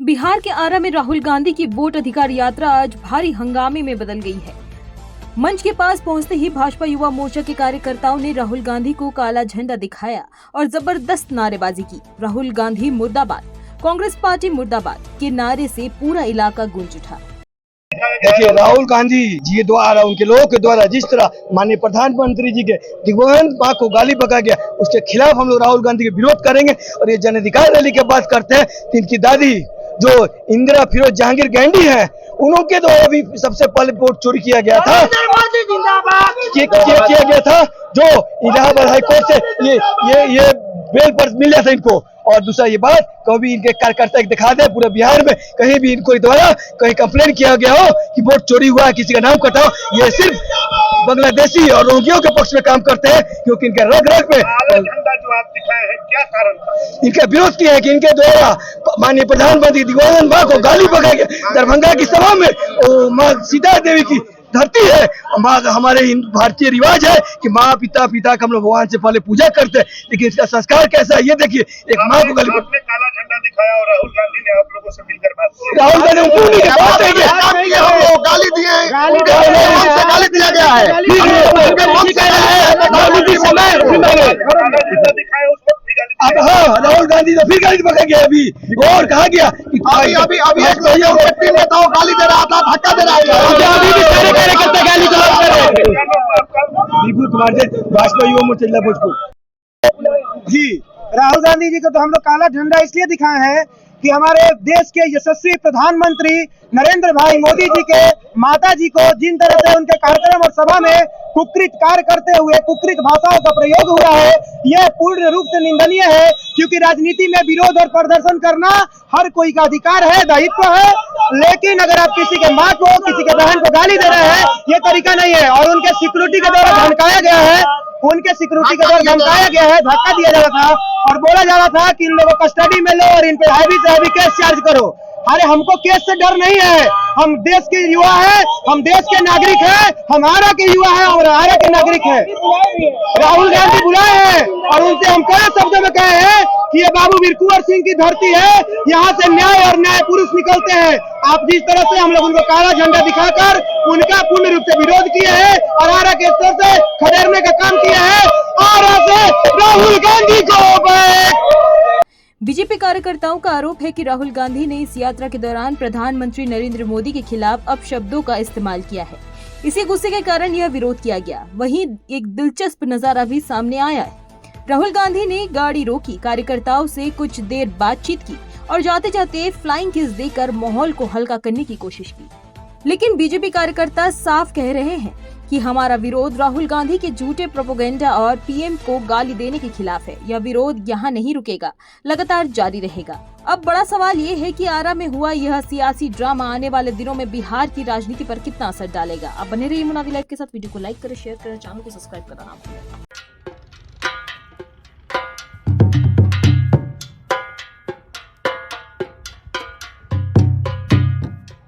बिहार के आरा में राहुल गांधी की वोट अधिकार यात्रा आज भारी हंगामे में बदल गई है। मंच के पास पहुंचते ही भाजपा युवा मोर्चा के कार्यकर्ताओं ने राहुल गांधी को काला झंडा दिखाया और जबरदस्त नारेबाजी की। राहुल गांधी मुर्दाबाद, कांग्रेस पार्टी मुर्दाबाद के नारे से पूरा इलाका गूंज उठा। देखिए, राहुल गांधी जी द्वारा, उनके लोगों के द्वारा जिस तरह माननीय प्रधानमंत्री जी के दिग्विजय मां को गाली बका गया, उसके खिलाफ हम लोग राहुल गांधी के विरोध करेंगे। और ये जन अधिकार रैली की बात करते हैं तो इनकी दादी जो इंदिरा फिरोज जहांगीर गांधी है, उनके द्वारा भी सबसे पहले वोट चोरी किया गया था, किया गया था, जो इलाहाबाद हाईकोर्ट से ये बेल पर मिला था इनको। और दूसरा ये बात, कभी इनके कार्यकर्ता दिखा दे पूरे बिहार में कहीं भी इनको द्वारा कहीं कंप्लेन किया गया हो कि वोट चोरी हुआ है, किसी का नाम कटा हो। ये सिर्फ बांग्लादेशी और रोगियों के पक्ष में काम करते हैं, क्योंकि इनके रग रग में झंडा जो आप दिखाए हैं, क्या कारण था? इनका विरोध किया है कि इनके द्वारा माननीय प्रधानमंत्री दिग्विजय मां को गाली बका गया। दरभंगा की सभा में मां सीता देवी की धरती है, हमारे भारतीय रिवाज है कि माँ पिता का हम लोग भगवान से पहले पूजा करते हैं, लेकिन इसका संस्कार कैसा है ये देखिए। एक माँ को गाली, आपने काला झंडा दिखाया और राहुल गांधी ने आप लोगों से मिलकर बात की। राहुल गांधी गाली दिए, गाली दिया गया है। झंडा दिखाया उस वक्त भी गाली अब हाँ, राहुल गांधी तो फिर गाली बका गया। अभी और कहा गया कि अभी एक व्यक्ति में था, गाली दे रहा था, धक्का दे रहा था। विपुल कुमार जी, भाजपा युवा मोर्चा जिला भोजपुर जी। राहुल गांधी जी को तो हम लोग काला झंडा इसलिए दिखाए हैं कि हमारे देश के यशस्वी प्रधानमंत्री नरेंद्र भाई मोदी जी के माता जी को जिन तरह से उनके कार्यक्रम और सभा में कुकृत कार्य करते हुए कुकृत भाषाओं का प्रयोग हुआ है, यह पूर्ण रूप से निंदनीय है। क्योंकि राजनीति में विरोध और प्रदर्शन करना हर कोई का अधिकार है, दायित्व है, लेकिन अगर आप किसी के माँ को, किसी के बहन को गाली दे रहे हैं, ये तरीका नहीं है। और उनके सिक्योरिटी के द्वारा धमकाया गया है, धक्का दिया जा रहा था और बोला जा रहा था कि इन लोगों को कस्टडी में लो और इन पे हैवी से हैवी केस चार्ज करो। अरे हमको केस से डर नहीं है, हम देश के युवा हैं, हम देश के नागरिक हैं, हम आरा के युवा हैं और आरा के नागरिक हैं। राहुल गांधी बुलाए हैं और उनसे हम कड़े शब्दों में कहे हैं कि ये बाबू वीर कुंवर सिंह की धरती है, यहाँ से न्याय और न्याय पुरुष निकलते हैं। आप जिस तरह से हम लोग उनको काला झंडा दिखाकर उनका पूर्ण रूप से विरोध किए हैं और आरा के स्तर से खदेड़ने का काम किया है, आरा से राहुल गांधी को। बीजेपी कार्यकर्ताओं का आरोप है कि राहुल गांधी ने इस यात्रा के दौरान प्रधानमंत्री नरेंद्र मोदी के खिलाफ अपशब्दों का इस्तेमाल किया है। इसी गुस्से के कारण यह विरोध किया गया। वहीं एक दिलचस्प नजारा भी सामने आया है। राहुल गांधी ने गाड़ी रोकी, कार्यकर्ताओं से कुछ देर बातचीत की और जाते जाते फ्लाइंग किस देकर माहौल को हल्का करने की कोशिश की। लेकिन बीजेपी कार्यकर्ता साफ कह रहे हैं कि हमारा विरोध राहुल गांधी के झूठे प्रोपेगेंडा और पीएम को गाली देने के खिलाफ है। यह विरोध यहाँ नहीं रुकेगा, लगातार जारी रहेगा। अब बड़ा सवाल ये है कि आरा में हुआ यह सियासी ड्रामा आने वाले दिनों में बिहार की राजनीति पर कितना असर डालेगा। अब बने रहिए मुनादी लाइव के साथ। वीडियो को लाइक करें, शेयर करें, चैनल को सब्सक्राइब करना ना भूलें।